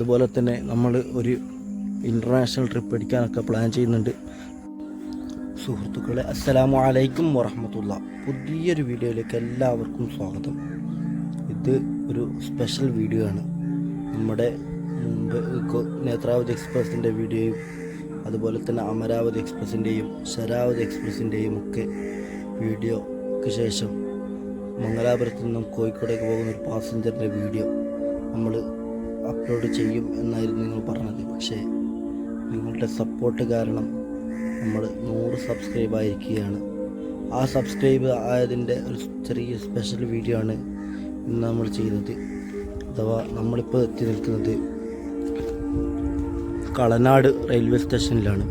അതുപോലെ തന്നെ നമ്മൾ ഒരു ഇൻ്റർനാഷണൽ ട്രിപ്പ് അടിക്കാനൊക്കെ പ്ലാൻ ചെയ്യുന്നുണ്ട്. സുഹൃത്തുക്കളെ, അസ്സലാമു അലൈക്കും വറഹ്മത്തുള്ളാഹി. പുതിയൊരു വീഡിയോയിലേക്ക് എല്ലാവർക്കും സ്വാഗതം. ഇത് ഒരു സ്പെഷ്യൽ വീഡിയോ ആണ്. നമ്മുടെ മുമ്പ് നേത്രാവതി എക്സ്പ്രസിൻ്റെ വീഡിയോയും അതുപോലെ തന്നെ അമരാവതി എക്സ്പ്രസിൻ്റെയും ശരാവതി എക്സ്പ്രസിൻ്റെയും ഒക്കെ വീഡിയോക്ക് ശേഷം മംഗലാപുരത്ത് നിന്നും കോഴിക്കോടേക്ക് പോകുന്ന ഒരു പാസഞ്ചറിൻ്റെ വീഡിയോ നമ്മൾ അപ്ലോഡ് ചെയ്യും എന്നായിരുന്നു നിങ്ങൾ പറഞ്ഞത്. പക്ഷേ നിങ്ങളുടെ സപ്പോർട്ട് കാരണം നമ്മൾ 100 സബ്സ്ക്രൈബ് ആയിരിക്കുകയാണ്. ആ സബ്സ്ക്രൈബ് ആയതിൻ്റെ ഒരു ചെറിയ സ്പെഷ്യൽ വീഡിയോ ആണ് ഇന്ന് നമ്മൾ ചെയ്യുന്നത്. അഥവാ നമ്മളിപ്പോൾ എത്തി നിൽക്കുന്നത് കളനാട് റെയിൽവേ സ്റ്റേഷനിലാണ്.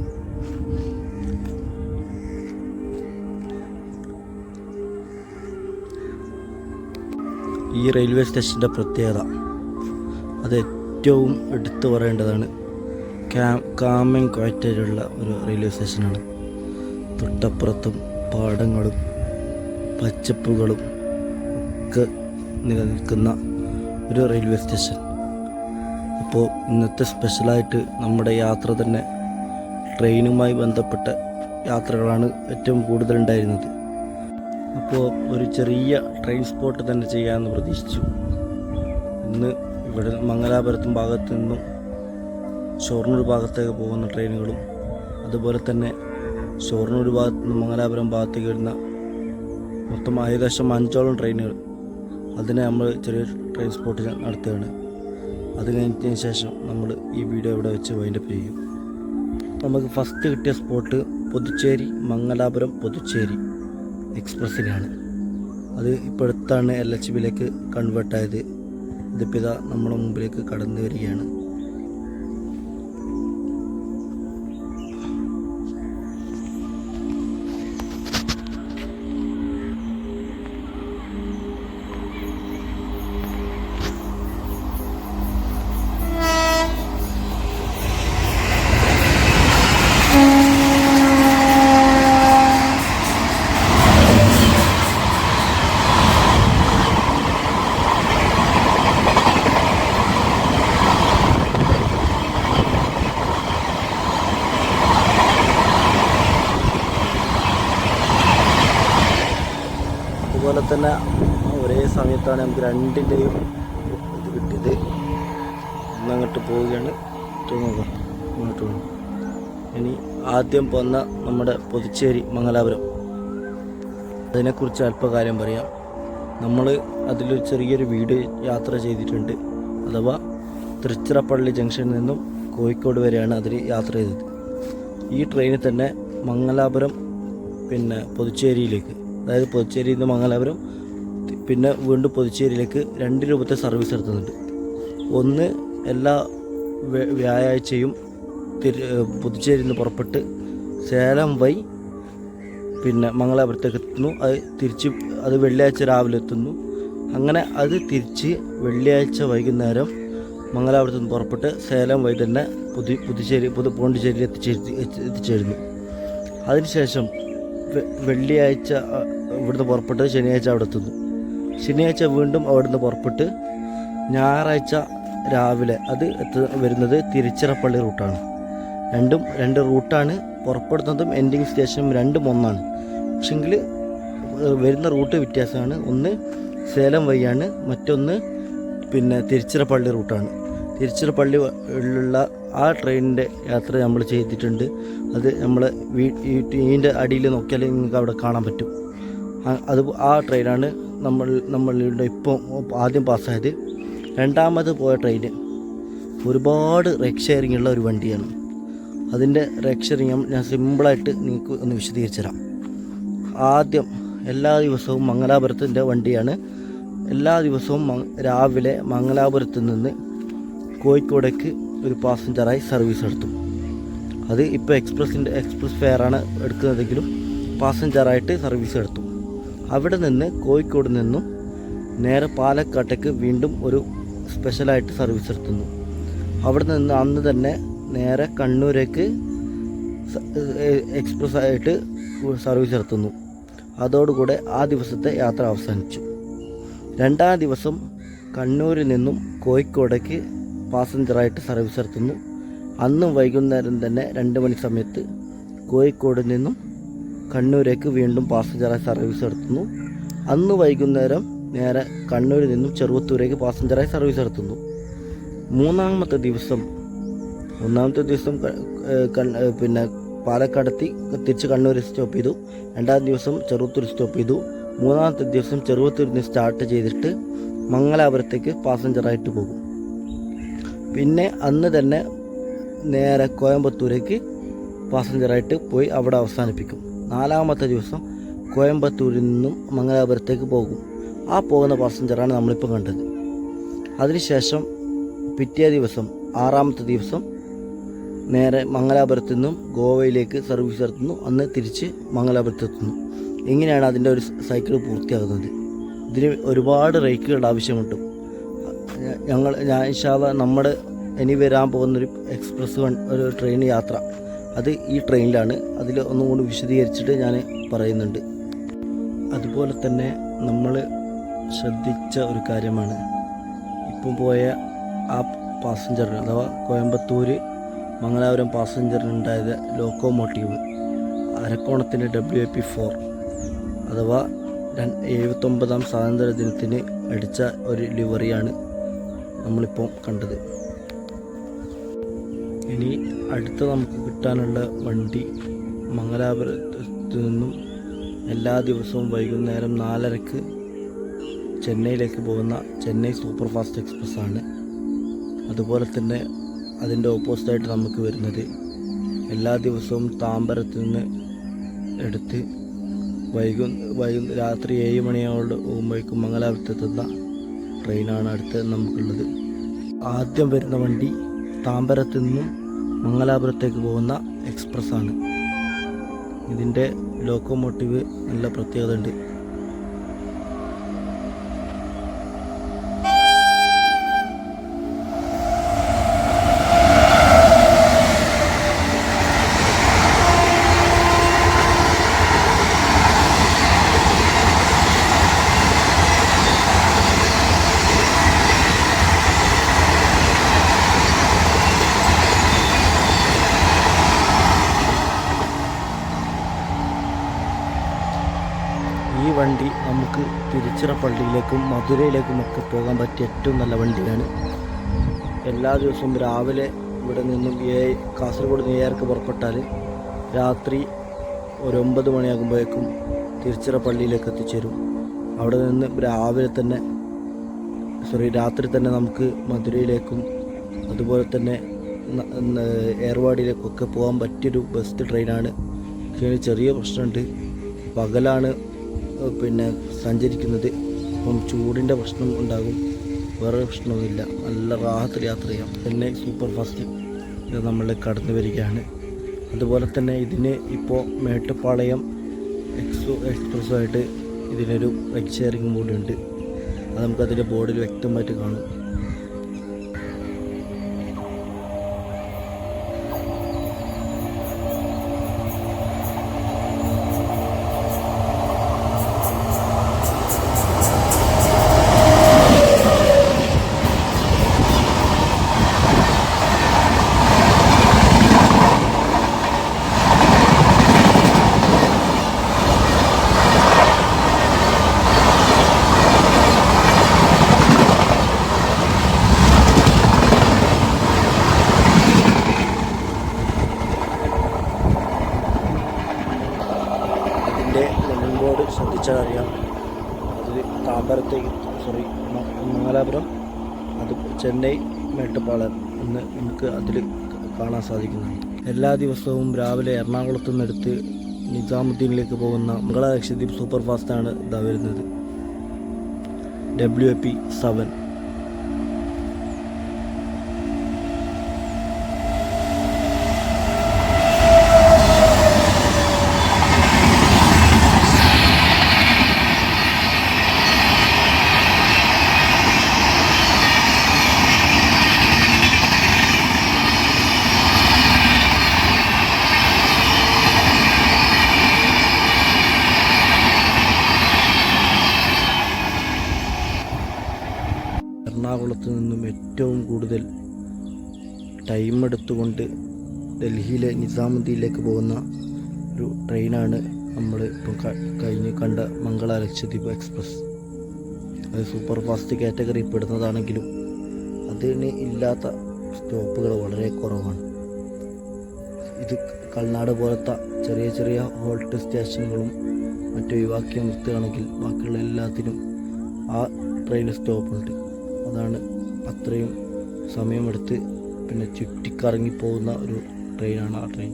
ഈ റെയിൽവേ സ്റ്റേഷൻ്റെ പ്രത്യേകത അത് ഏറ്റവും എടുത്തു പറയേണ്ടതാണ്. കാമൻ ക്വയറ്റായിട്ടുള്ള ഒരു റെയിൽവേ സ്റ്റേഷനാണ്. തൊട്ടപ്പുറത്തും പാടങ്ങളും പച്ചപ്പുകളും ഒക്കെ നിലനിൽക്കുന്ന ഒരു റെയിൽവേ സ്റ്റേഷൻ. അപ്പോൾ ഇന്നത്തെ സ്പെഷ്യലായിട്ട് നമ്മുടെ യാത്ര തന്നെ ട്രെയിനുമായി ബന്ധപ്പെട്ട യാത്രകളാണ് ഏറ്റവും കൂടുതലുണ്ടായിരുന്നത്. അപ്പോൾ ഒരു ചെറിയ ട്രെയിൻ സ്പോട്ട് തന്നെ ചെയ്യാമെന്ന് പ്രതീക്ഷിച്ചു. ഇന്ന് ഇവിടെ മംഗലാപുരത്തും ഭാഗത്തു നിന്നും ഷൊർണൂർ ഭാഗത്തേക്ക് പോകുന്ന ട്രെയിനുകളും അതുപോലെ തന്നെ ഷൊർണൂർ ഭാഗത്തു നിന്നും മംഗലാപുരം ഭാഗത്തേക്ക് വരുന്ന മൊത്തം ഏകദേശം 5ഓളം ട്രെയിനുകൾ, അതിനെ നമ്മൾ ചെറിയ ട്രെയിൻ സ്പോട്ട് നടത്തുകയാണ്. അത് കഴിഞ്ഞതിന് ശേഷം നമ്മൾ ഈ വീഡിയോ ഇവിടെ വെച്ച് വൈൻഡപ്പ് ചെയ്യും. നമുക്ക് ഫസ്റ്റ് കിട്ടിയ സ്പോട്ട് പുതുച്ചേരി മംഗലാപുരം പുതുച്ചേരി എക്സ്പ്രസ്സിനാണ്. അത് ഇപ്പോഴത്താണ് LHBയിലേക്ക് കൺവേർട്ടായത്. ഇതിപ്പോൾ ഇതാ നമ്മുടെ മുമ്പിലേക്ക് കടന്നു വരികയാണ്. അതുപോലെ തന്നെ ഒരേ സമയത്താണ് നമുക്ക് രണ്ടിൻ്റെയും ഇത് കിട്ടിയത്. ഇന്നങ്ങോട്ട് പോവുകയാണ്, ഇങ്ങോട്ട് പോകും. ഇനി ആദ്യം പോന്ന നമ്മുടെ പുതുച്ചേരി മംഗലാപുരം, അതിനെക്കുറിച്ച് അല്പകാര്യം പറയാം. നമ്മൾ അതിലൊരു ചെറിയൊരു വീഡിയോ യാത്ര ചെയ്തിട്ടുണ്ട്. അഥവാ തൃച്ചിറപ്പള്ളി ജംഗ്ഷനിൽ നിന്നും കോഴിക്കോട് വരെയാണ് അതിൽ യാത്ര ചെയ്തത്. ഈ ട്രെയിനിൽ തന്നെ മംഗലാപുരം പിന്നെ പുതുച്ചേരിയിലേക്ക്, അതായത് പുതുച്ചേരിയിൽ നിന്ന് മംഗലാപുരം പിന്നെ വീണ്ടും പുതുച്ചേരിയിലേക്ക് 2 രൂപത്തെ സർവീസ് നടത്തുന്നുണ്ട്. ഒന്ന് എല്ലാ വ്യാഴാഴ്ചയും പുതുച്ചേരിയിൽ നിന്ന് പുറപ്പെട്ട് സേലം വഴി പിന്നെ മംഗലാപുരത്തേക്ക് എത്തുന്നു. അത് വെള്ളിയാഴ്ച രാവിലെ എത്തുന്നു. അങ്ങനെ അത് തിരിച്ച് വെള്ളിയാഴ്ച വൈകുന്നേരം മംഗലാപുരത്ത് നിന്ന് പുറപ്പെട്ട് സേലം വഴി തന്നെ പോണ്ടിച്ചേരിയിൽ എത്തിച്ചേരുന്നു. അതിനുശേഷം വെള്ളിയാഴ്ച ഇവിടുന്ന് പുറപ്പെട്ട് ശനിയാഴ്ച അവിടെ എത്തുന്നു. ശനിയാഴ്ച വീണ്ടും അവിടുന്ന് പുറപ്പെട്ട് ഞായറാഴ്ച രാവിലെ അത് വരുന്നത് തിരുച്ചിറപ്പള്ളി റൂട്ടാണ്. രണ്ടും 2 റൂട്ടാണ്. പുറപ്പെടുന്നതും എൻഡിങ് സ്റ്റേഷനും രണ്ടും ഒന്നാണ്. പക്ഷെങ്കിൽ വരുന്ന റൂട്ട് വ്യത്യാസമാണ്. ഒന്ന് സേലം വഴിയാണ്, മറ്റൊന്ന് പിന്നെ തിരുച്ചിറപ്പള്ളി റൂട്ടാണ്. തിരുച്ചിറപ്പള്ളി ഉള്ള ആ ട്രെയിനിൻ്റെ യാത്ര നമ്മൾ ചെയ്തിട്ടുണ്ട്. അത് നമ്മൾ ഇതിൻ്റെ അടിയിൽ നോക്കിയാൽ നിങ്ങൾക്ക് അവിടെ കാണാൻ പറ്റും. അത് ആ ട്രെയിനാണ് നമ്മളുടെ ഇപ്പോൾ ആദ്യം പാസ്സായത്. രണ്ടാമത് പോയ ട്രെയിന് ഒരുപാട് റെക്ക് ഷെയറിംഗ് ഉള്ള ഒരു വണ്ടിയാണ്. അതിൻ്റെ റെക്ക് ഷെയറിംഗ് ഞാൻ സിമ്പിളായിട്ട് നിങ്ങൾക്ക് ഒന്ന് വിശദീകരിച്ചു തരാം. ആദ്യം എല്ലാ ദിവസവും മംഗലാപുരത്തിൻ്റെ വണ്ടിയാണ്. എല്ലാ ദിവസവും രാവിലെ മംഗലാപുരത്ത് നിന്ന് കോഴിക്കോടേക്ക് ഒരു പാസഞ്ചറായി സർവീസ് നടത്തും. അത് ഇപ്പോൾ എക്സ്പ്രസ് ഫെയറാണ് എടുക്കുന്നതെങ്കിലും പാസഞ്ചറായിട്ട് സർവീസ് നടത്തും. അവിടെ നിന്ന് കോഴിക്കോട് നിന്നും നേരെ പാലക്കാട്ടേക്ക് വീണ്ടും ഒരു സ്പെഷ്യലായിട്ട് സർവീസ് നടത്തുന്നു. അവിടെ നിന്ന് അന്ന് തന്നെ നേരെ കണ്ണൂരേക്ക് എക്സ്പ്രസ് ആയിട്ട് സർവീസ് നടത്തുന്നു. അതോടുകൂടെ ആ ദിവസത്തെ യാത്ര അവസാനിച്ചു. രണ്ടാം ദിവസം കണ്ണൂരിൽ നിന്നും കോഴിക്കോടേക്ക് പാസഞ്ചറായിട്ട് സർവീസ് നടത്തുന്നു. അന്നും വൈകുന്നേരം തന്നെ 2 മണി സമയത്ത് കോഴിക്കോട് നിന്നും കണ്ണൂരേക്ക് വീണ്ടും പാസഞ്ചറായി സർവീസ് നടത്തുന്നു. അന്ന് വൈകുന്നേരം നേരെ കണ്ണൂരിൽ നിന്നും ചെറുവത്തൂരേക്ക് പാസഞ്ചറായി സർവീസ് നടത്തുന്നു. ഒന്നാമത്തെ ദിവസം പിന്നെ പാലക്കാടെത്തി തിരിച്ച് കണ്ണൂർ സ്റ്റോപ്പ് ചെയ്തു. 2-ാം ദിവസം ചെറുവത്തൂർ സ്റ്റോപ്പ് ചെയ്തു. 3-ാമത്തെ ദിവസം ചെറുവത്തൂരിൽ നിന്ന് സ്റ്റാർട്ട് ചെയ്തിട്ട് മംഗലാപുരത്തേക്ക് പാസഞ്ചറായിട്ട് പോകും. പിന്നെ അന്ന് തന്നെ നേരെ കോയമ്പത്തൂരേക്ക് പാസഞ്ചറായിട്ട് പോയി അവിടെ അവസാനിപ്പിക്കും. 4-ാമത്തെ ദിവസം കോയമ്പത്തൂരിൽ നിന്നും മംഗലാപുരത്തേക്ക് പോകും. ആ പോകുന്ന പാസഞ്ചറാണ് നമ്മളിപ്പോൾ കണ്ടത്. അതിനുശേഷം പിറ്റേ ദിവസം 6-ാമത്തെ ദിവസം നേരെ മംഗലാപുരത്തു നിന്നും ഗോവയിലേക്ക് സർവീസ് നടത്തുന്നു. അന്ന് തിരിച്ച് മംഗലാപുരത്തെത്തുന്നു. ഇങ്ങനെയാണ് അതിൻ്റെ ഒരു സൈക്കിൾ പൂർത്തിയാകുന്നത്. ഇതിന് ഒരുപാട് റേക്കുകളുടെ ആവശ്യമുണ്ട്. ഞാൻ ഇൻഷാ അല്ലാഹ് നമ്മുടെ ഇനി വരാൻ പോകുന്നൊരു എക്സ്പ്രസ് ഒരു ട്രെയിൻ യാത്ര അത് ഈ ട്രെയിനിലാണ്. അതിൽ ഒന്നും കൂടി വിശദീകരിച്ചിട്ട് ഞാൻ പറയുന്നുണ്ട്. അതുപോലെ തന്നെ നമ്മൾ ശ്രദ്ധിച്ച ഒരു കാര്യമാണ്, ഇപ്പം പോയ ആ പാസഞ്ചറിന് അഥവാ കോയമ്പത്തൂർ മംഗലാപുരം പാസഞ്ചറിനുണ്ടായത് ലോക്കോമോട്ടീവ് അരക്കോണത്തിൻ്റെ WAP4 അഥവാ 79-ാം സ്വാതന്ത്ര്യ ദിനത്തിന് അടിച്ച ഒരു ലിവറിയാണ് നമ്മളിപ്പോൾ കണ്ടത്. ഇനി അടുത്ത നമുക്ക് കിട്ടാനുള്ള വണ്ടി മംഗലാപുരത്ത് നിന്നും എല്ലാ ദിവസവും വൈകുന്നേരം 4:30 ചെന്നൈയിലേക്ക് പോകുന്ന ചെന്നൈ സൂപ്പർ ഫാസ്റ്റ് എക്സ്പ്രസ് ആണ്. അതുപോലെ തന്നെ അതിൻ്റെ ഓപ്പോസിറ്റായിട്ട് നമുക്ക് വരുന്നത് എല്ലാ ദിവസവും താമ്പരത്ത് നിന്ന് എടുത്ത് രാത്രി 7 മണിയാകുമ്പോഴേക്കും മംഗലാപുരത്തെത്തുന്ന ട്രെയിനാണ് അടുത്ത് നമുക്കുള്ളത്. ആദ്യം വരുന്ന വണ്ടി താമ്പരത്ത് നിന്നും മംഗലാപുരത്തേക്ക് പോകുന്ന എക്സ്പ്രസ് ആണ്. ഇതിൻ്റെ ലോക്കോമോട്ടീവ് നല്ല പ്രത്യേകത ഉണ്ട്. ഈ വണ്ടി നമുക്ക് തിരുച്ചിറപ്പള്ളിയിലേക്കും മധുരയിലേക്കുമൊക്കെ പോകാൻ പറ്റിയ ഏറ്റവും നല്ല വണ്ടിയാണ്. എല്ലാ ദിവസവും രാവിലെ ഇവിടെ നിന്നും കാസർഗോഡ് നിന്ന് 7:30 പുറപ്പെട്ടാൽ രാത്രി ഒരു 9 മണിയാകുമ്പോഴേക്കും തിരുച്ചിറപ്പള്ളിയിലേക്ക് എത്തിച്ചേരും. അവിടെ നിന്ന് രാത്രി തന്നെ നമുക്ക് മധുരയിലേക്കും അതുപോലെ തന്നെ ഏർവാടിയിലേക്കൊക്കെ പോകാൻ പറ്റിയൊരു ബെസ്റ്റ് ട്രെയിനാണ്. പക്ഷേ ചെറിയ പ്രശ്നമുണ്ട്, പകലാണ് സഞ്ചരിക്കുന്നത്. അപ്പം ചൂടിൻ്റെ പ്രശ്നം ഉണ്ടാകും, വേറെ പ്രശ്നമൊന്നുമില്ല. നല്ല റാഹത്തിൽ യാത്ര ചെയ്യാം. ചെന്നൈ സൂപ്പർ ഫാസ്റ്റ് ഇത് നമ്മൾ കടന്നു വരികയാണ്. അതുപോലെ തന്നെ ഇതിന് ഇപ്പോൾ മേട്ടുപ്പാളയം എക്സ്പ്രസ്സുമായിട്ട് ഇതിനൊരു റൈഡ് ഷെയറിങ് കൂടി ഉണ്ട്. അത് നമുക്കതിൻ്റെ ബോർഡിൽ വ്യക്തമായിട്ട് കാണും. ബോർഡ് ശ്രദ്ധിച്ചാൽ അറിയാം. അതിൽ മംഗലാപുരം, അത് ചെന്നൈ മേട്ടുപ്പാളയം എന്ന് നമുക്ക് അതിൽ കാണാൻ സാധിക്കുന്നതാണ്. എല്ലാ ദിവസവും രാവിലെ എറണാകുളത്തു നിന്നെടുത്ത് നിസാമുദ്ദീനിലേക്ക് പോകുന്ന മംഗള ലക്ഷദ്വീപ് സൂപ്പർ ഫാസ്റ്റാണ് ഇതാ വരുന്നത്, WAP7. എറണാകുളത്ത് നിന്നും ഏറ്റവും കൂടുതൽ ടൈം എടുത്തുകൊണ്ട് ഡൽഹിയിലെ നിസാമുദ്ദീനിലേക്ക് പോകുന്ന ഒരു ട്രെയിനാണ് നമ്മൾ ഇപ്പം കഴിഞ്ഞ് കണ്ട മംഗള ലക്ഷദ്വീപ് എക്സ്പ്രസ്. അത് സൂപ്പർ ഫാസ്റ്റ് കാറ്റഗറി പെടുന്നതാണെങ്കിലും അതിന് ഇല്ലാത്ത സ്റ്റോപ്പുകൾ വളരെ കുറവാണ്. ഇത് കൾനാട് പോലത്തെ ചെറിയ ചെറിയ ഹോൾട്ട് സ്റ്റേഷനുകളും മറ്റും ഒഴിവാക്കി നിർത്തുകയാണെങ്കിൽ ബാക്കിയുള്ള എല്ലാത്തിനും ആ ട്രെയിൻ സ്റ്റോപ്പുണ്ട്. അതാണ് അത്രയും സമയമെടുത്ത് പിന്നെ ചുറ്റിക്കറങ്ങിപ്പോകുന്ന ഒരു ട്രെയിനാണ് ആ ട്രെയിൻ.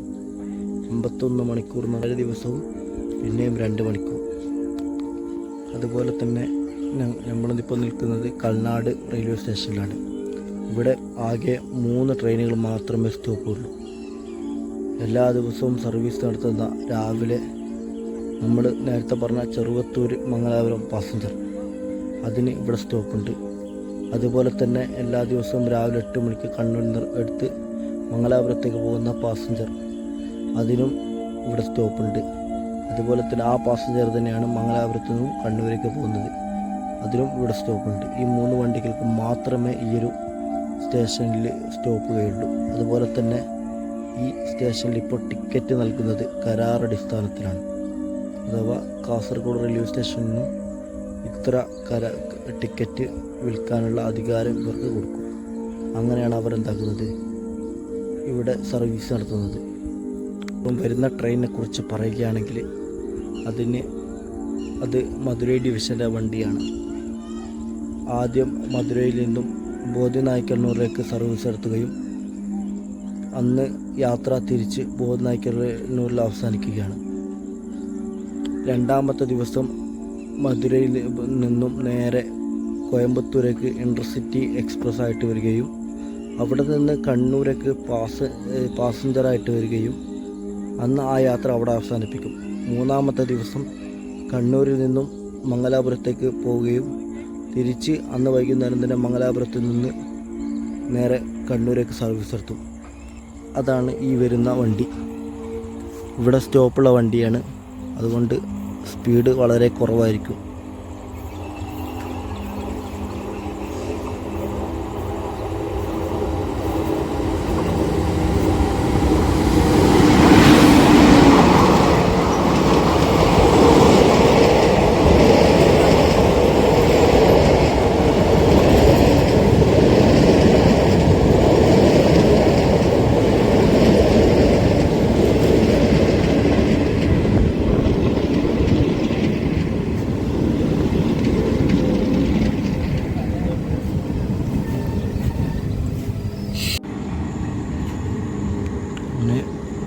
51 മണിക്കൂർ 4 ദിവസവും പിന്നെയും 2 മണിക്കൂർ. അതുപോലെ തന്നെ നമ്മളിപ്പോൾ നിൽക്കുന്നത് കൾനാട് റെയിൽവേ സ്റ്റേഷനിലാണ്. ഇവിടെ ആകെ 3 ട്രെയിനുകൾ മാത്രമേ സ്റ്റോപ്പുള്ളൂ. എല്ലാ ദിവസവും സർവീസ് നടത്തുന്ന രാവിലെ നമ്മൾ നേരത്തെ പറഞ്ഞ ചെറുവത്തൂർ മംഗലാപുരം പാസഞ്ചർ അതിന് ഇവിടെ സ്റ്റോപ്പുണ്ട്. അതുപോലെ തന്നെ എല്ലാ ദിവസവും രാവിലെ 8 മണിക്ക് കണ്ണൂർ എടുത്ത് മംഗലാപുരത്തേക്ക് പോകുന്ന പാസഞ്ചർ അതിനും ഇവിടെ സ്റ്റോപ്പുണ്ട്. അതുപോലെ തന്നെ ആ പാസഞ്ചർ തന്നെയാണ് മംഗലാപുരത്തു നിന്നും കണ്ണൂരേക്ക് പോകുന്നത്, അതിനും ഇവിടെ സ്റ്റോപ്പുണ്ട്. ഈ 3 വണ്ടികൾക്ക് മാത്രമേ ഈ ഒരു സ്റ്റേഷനിൽ സ്റ്റോപ്പുകയുള്ളൂ. അതുപോലെ തന്നെ ഈ സ്റ്റേഷനിൽ ഇപ്പോൾ ടിക്കറ്റ് നൽകുന്നത് കരാറടിസ്ഥാനത്തിലാണ്. അഥവാ കാസർഗോഡ് റെയിൽവേ സ്റ്റേഷനിൽ നിന്നും ഇത്ര ടിക്കറ്റ് വിൽക്കാനുള്ള അധികാരം ഇവർക്ക് കൊടുക്കും. അങ്ങനെയാണ് അവരെന്താക്കുന്നത്, ഇവിടെ സർവീസ് നടത്തുന്നത്. ഇപ്പം വരുന്ന ട്രെയിനിനെ കുറിച്ച് പറയുകയാണെങ്കിൽ അത് മധുരൈ ഡിവിഷൻ്റെ വണ്ടിയാണ്. ആദ്യം മധുരയിൽ നിന്നും ബോധിനായ്ക്കണ്ണൂരിലേക്ക് സർവീസ് നടത്തുകയും അന്ന് യാത്ര തിരിച്ച് ബോധിനായ്ക്കണ്ണൂരിൽ അവസാനിക്കുകയാണ്. രണ്ടാമത്തെ ദിവസം മധുരയിൽ നിന്നും നേരെ കോയമ്പത്തൂരേക്ക് ഇൻ്റർസിറ്റി എക്സ്പ്രസ് ആയിട്ട് വരികയും അവിടെ നിന്ന് കണ്ണൂരേക്ക് പാസഞ്ചറായിട്ട് വരികയും അന്ന് ആ യാത്ര അവിടെ അവസാനിപ്പിക്കും. മൂന്നാമത്തെ ദിവസം കണ്ണൂരിൽ നിന്നും മംഗലാപുരത്തേക്ക് പോവുകയും തിരിച്ച് അന്ന് വൈകുന്നേരം തന്നെ മംഗലാപുരത്ത് നിന്ന് നേരെ കണ്ണൂരേക്ക് സർവീസ് നടത്തും. അതാണ് ഈ വരുന്ന വണ്ടി. ഇവിടെ സ്റ്റോപ്പുള്ള വണ്ടിയാണ്, അതുകൊണ്ട് സ്പീഡ് വളരെ കുറവായിരിക്കും.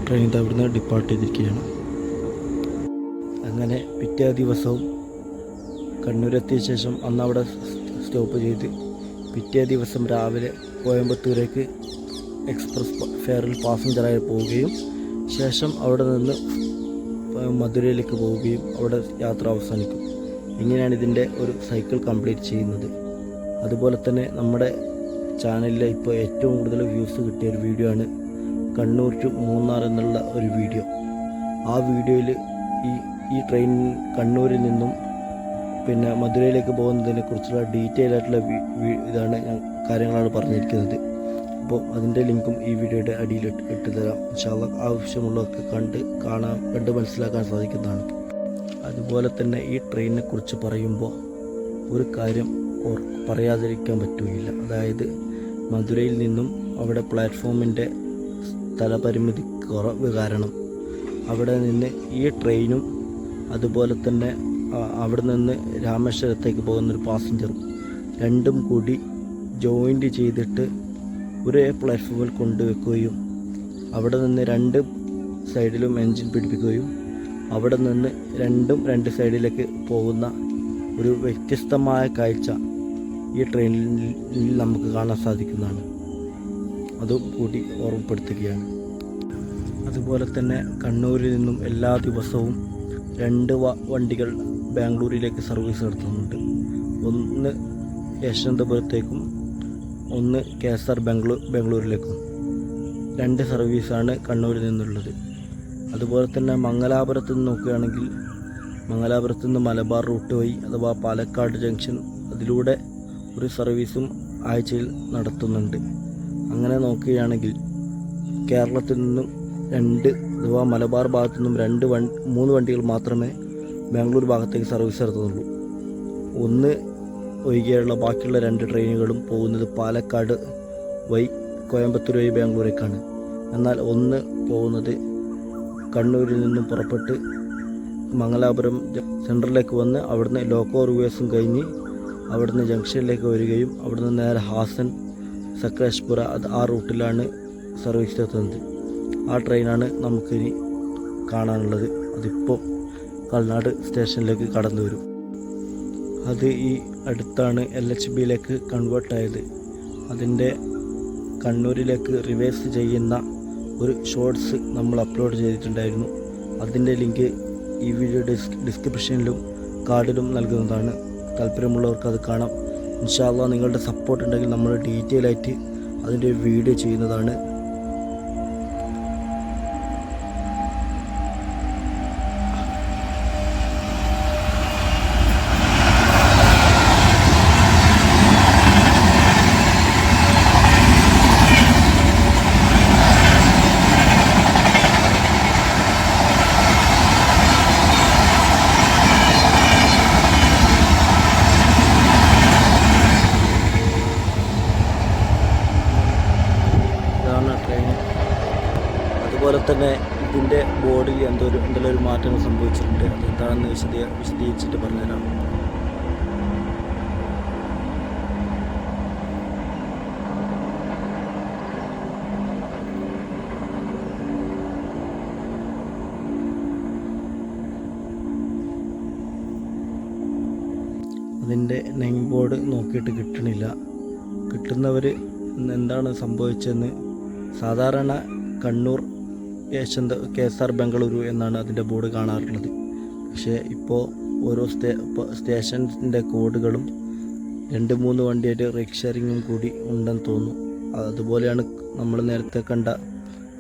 ട്രെയിൻ അവിടുന്ന് ഡിപ്പാർട്ട് ചെയ്തിരിക്കുകയാണ്. അങ്ങനെ പിറ്റേ ദിവസവും കണ്ണൂരെത്തിയ ശേഷം അന്ന് അവിടെ സ്റ്റോപ്പ് ചെയ്ത് പിറ്റേ ദിവസം രാവിലെ കോയമ്പത്തൂരേക്ക് എക്സ്പ്രസ് ഫെയറിൽ പാസഞ്ചറായി പോവുകയും ശേഷം അവിടെ നിന്ന് മധുരയിലേക്ക് പോവുകയും അവിടെ യാത്ര അവസാനിക്കും. ഇങ്ങനെയാണ് ഇതിൻ്റെ ഒരു സൈക്കിൾ കംപ്ലീറ്റ് ചെയ്യുന്നത്. അതുപോലെ തന്നെ നമ്മുടെ ചാനലിൽ ഇപ്പോൾ ഏറ്റവും കൂടുതൽ വ്യൂസ് കിട്ടിയ ഒരു വീഡിയോ ആണ് കണ്ണൂർ ടു മൂന്നാർ എന്നുള്ള ഒരു വീഡിയോ. ആ വീഡിയോയിൽ ഈ ട്രെയിൻ കണ്ണൂരിൽ നിന്നും പിന്നെ മധുരയിലേക്ക് പോകുന്നതിനെ കുറിച്ചുള്ള ഡീറ്റെയിൽ ആയിട്ടുള്ള കാര്യങ്ങളാണ് പറഞ്ഞിരിക്കുന്നത്. അപ്പോൾ അതിൻ്റെ ലിങ്കും ഈ വീഡിയോയുടെ അടിയിൽ ഇട്ട് തരാം. ഇൻഷാ അല്ലാഹ് ആവശ്യമുള്ളവർക്ക് കണ്ട് മനസ്സിലാക്കാൻ സാധിക്കുന്നതാണ്. അതുപോലെ തന്നെ ഈ ട്രെയിനിനെ കുറിച്ച് പറയുമ്പോൾ ഒരു കാര്യം പറയാതിരിക്കാൻ പറ്റുകയില്ല. അതായത് മധുരയിൽ നിന്നും അവിടെ പ്ലാറ്റ്ഫോമിൻ്റെ സ്ഥലപരിമിതി കുറവ് കാരണം അവിടെ നിന്ന് ഈ ട്രെയിനും അതുപോലെ തന്നെ അവിടെ നിന്ന് രാമേശ്വരത്തേക്ക് പോകുന്നൊരു പാസഞ്ചറും രണ്ടും കൂടി ജോയിൻ്റ് ചെയ്തിട്ട് ഒരേ പ്ലാറ്റ്ഫോമിൽ കൊണ്ടുവെക്കുകയും അവിടെ നിന്ന് 2 സൈഡിലും എൻജിൻ പിടിപ്പിക്കുകയും അവിടെ നിന്ന് 2 സൈഡിലേക്ക് പോകുന്ന ഒരു വ്യത്യസ്തമായ കാഴ്ച ഈ ട്രെയിനിൽ നമുക്ക് കാണാൻ സാധിക്കുന്നതാണ്. അതും കൂടി ഓർമ്മപ്പെടുത്തുകയാണ്. അതുപോലെ തന്നെ കണ്ണൂരിൽ നിന്നും എല്ലാ ദിവസവും 2 വണ്ടികൾ ബാംഗ്ലൂരിലേക്ക് സർവീസ് നടത്തുന്നുണ്ട്. ഒന്ന് യശ്വന്തപുരത്തേക്കും ഒന്ന് KSR ബാംഗ്ലൂരിലേക്കും 2 സർവീസാണ് കണ്ണൂരിൽ നിന്നുള്ളത്. അതുപോലെ തന്നെ മംഗലാപുരത്ത് നിന്ന് നോക്കുകയാണെങ്കിൽ മംഗലാപുരത്ത് നിന്ന് മലബാർ റൂട്ട് വഴി അഥവാ പാലക്കാട് ജംഗ്ഷൻ അതിലൂടെ ഒരു സർവീസും ആഴ്ചയിൽ നടത്തുന്നുണ്ട്. അങ്ങനെ നോക്കുകയാണെങ്കിൽ കേരളത്തിൽ നിന്നും അഥവാ മലബാർ ഭാഗത്തു നിന്നും 3 വണ്ടികൾ മാത്രമേ ബാംഗ്ലൂർ ഭാഗത്തേക്ക് സർവീസ് നടത്തുന്നുള്ളൂ. ഒന്ന് ഒഴികെയുള്ള ബാക്കിയുള്ള 2 ട്രെയിനുകളും പോകുന്നത് പാലക്കാട് വഴി കോയമ്പത്തൂർ വഴി ബാംഗ്ലൂരേക്കാണ്. എന്നാൽ ഒന്ന് പോകുന്നത് കണ്ണൂരിൽ നിന്നും പുറപ്പെട്ട് മംഗലാപുരം സെൻട്രലിലേക്ക് വന്ന് അവിടുന്ന് ലോക്കോ റിവേഴ്സും കഴിഞ്ഞ് അവിടുന്ന് ജംഗ്ഷനിലേക്ക് വരികയും അവിടുന്ന് നേരെ ഹാസൻ സക്രേഷ്പുര ആ റൂട്ടിലാണ് സർവീസ് നടത്തുന്നത്. ആ ട്രെയിനാണ് നമുക്കിനി കാണാനുള്ളത്. അതിപ്പോൾ കൽനാട് സ്റ്റേഷനിലേക്ക് കടന്നു വരും. അത് ഈ അടുത്താണ് LHBയിലേക്ക് കൺവേർട്ടായത്. അതിൻ്റെ കണ്ണൂരിലേക്ക് റിവേഴ്സ് ചെയ്യുന്ന ഒരു ഷോർട്സ് നമ്മൾ അപ്ലോഡ് ചെയ്തിട്ടുണ്ടായിരുന്നു. അതിൻ്റെ ലിങ്ക് ഈ വീഡിയോ ഡിസ്ക്രിപ്ഷനിലും കാർഡിലും നൽകുന്നതാണ്. താല്പര്യമുള്ളവർക്ക് അത് കാണാം. ഇൻഷാ അല്ലാഹ് നിങ്ങളുടെ സപ്പോർട്ട് ഉണ്ടെങ്കിൽ നമ്മൾ ഡീറ്റെയിൽ ആയിട്ട് അതിൻ്റെ വീഡിയോ ചെയ്യുന്നതാണ്. ട്രെയിൻ അതുപോലെ തന്നെ ഇതിൻ്റെ ബോർഡിൽ എന്തെങ്കിലും ഒരു മാറ്റങ്ങൾ സംഭവിച്ചിട്ടുണ്ട്. അതെന്താണെന്ന് വിശദീകരിച്ചിട്ട് പറഞ്ഞുതരാം. അതിൻ്റെ നെയിം ബോർഡ് നോക്കിയിട്ട് കിട്ടണില്ല. കിട്ടുന്നവർ എന്താണ് സംഭവിച്ചതെന്ന്, സാധാരണ കണ്ണൂർ KSR ബംഗളൂരു എന്നാണ് അതിൻ്റെ ബോർഡ് കാണാറുള്ളത്. പക്ഷേ ഇപ്പോൾ ഓരോ സ്റ്റേഷൻ്റെ കോഡുകളും 2-3 വണ്ടിയായിട്ട് റൈഡ് ഷെയറിങ്ങും കൂടി ഉണ്ടെന്ന് തോന്നുന്നു. അതുപോലെയാണ് നമ്മൾ നേരത്തെ കണ്ട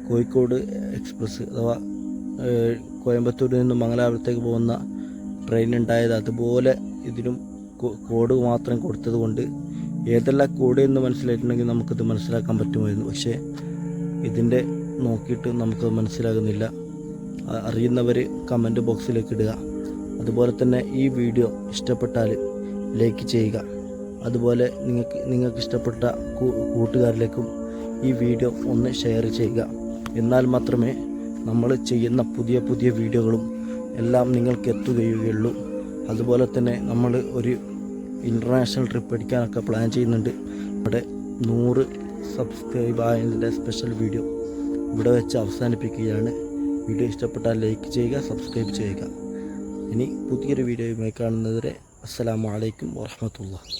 കോഴിക്കോട് എക്സ്പ്രസ് അഥവാ കോയമ്പത്തൂരിൽ നിന്നും മംഗലാപുരത്തേക്ക് പോകുന്ന ട്രെയിൻ ഉണ്ടായത്. അതുപോലെ ഇതിനും കോഡ് മാത്രം കൊടുത്തത് കൊണ്ട് ഏതെല്ലാം കോഡ് എന്ന് മനസ്സിലായിട്ടുണ്ടെങ്കിൽ നമുക്കത് മനസ്സിലാക്കാൻ പറ്റുമായിരുന്നു. പക്ഷേ ഇതിൻ്റെ നോക്കിയിട്ട് നമുക്കത് മനസ്സിലാകുന്നില്ല. അറിയുന്നവർ കമൻറ്റ് ബോക്സിലേക്ക് ഇടുക. അതുപോലെ തന്നെ ഈ വീഡിയോ ഇഷ്ടപ്പെട്ടാൽ ലൈക്ക് ചെയ്യുക. അതുപോലെ നിങ്ങൾക്ക് ഇഷ്ടപ്പെട്ട കൂട്ടുകാരിലേക്കും ഈ വീഡിയോ ഒന്ന് ഷെയർ ചെയ്യുക. എന്നാൽ മാത്രമേ നമ്മൾ ചെയ്യുന്ന പുതിയ പുതിയ വീഡിയോകളും എല്ലാം നിങ്ങൾക്ക് എത്തുകയുള്ളൂ. അതുപോലെ തന്നെ നമ്മൾ ഒരു ഇൻ്റർനാഷണൽ ട്രിപ്പ് അടിക്കാനൊക്കെ പ്ലാൻ ചെയ്യുന്നുണ്ട്. ഇവിടെ 100 സബ്സ്ക്രൈബ് ആയതിൻ്റെ സ്പെഷ്യൽ വീഡിയോ ഇവിടെ വെച്ച് അവസാനിപ്പിക്കുകയാണ്. വീഡിയോ ഇഷ്ടപ്പെട്ടാൽ ലൈക്ക് ചെയ്യുക, സബ്സ്ക്രൈബ് ചെയ്യുക. ഇനി പുതിയൊരു വീഡിയോയുമായി കാണുന്നതുവരെ അസ്സലാമു അലൈക്കും വറഹ്മത്തുള്ളാഹി.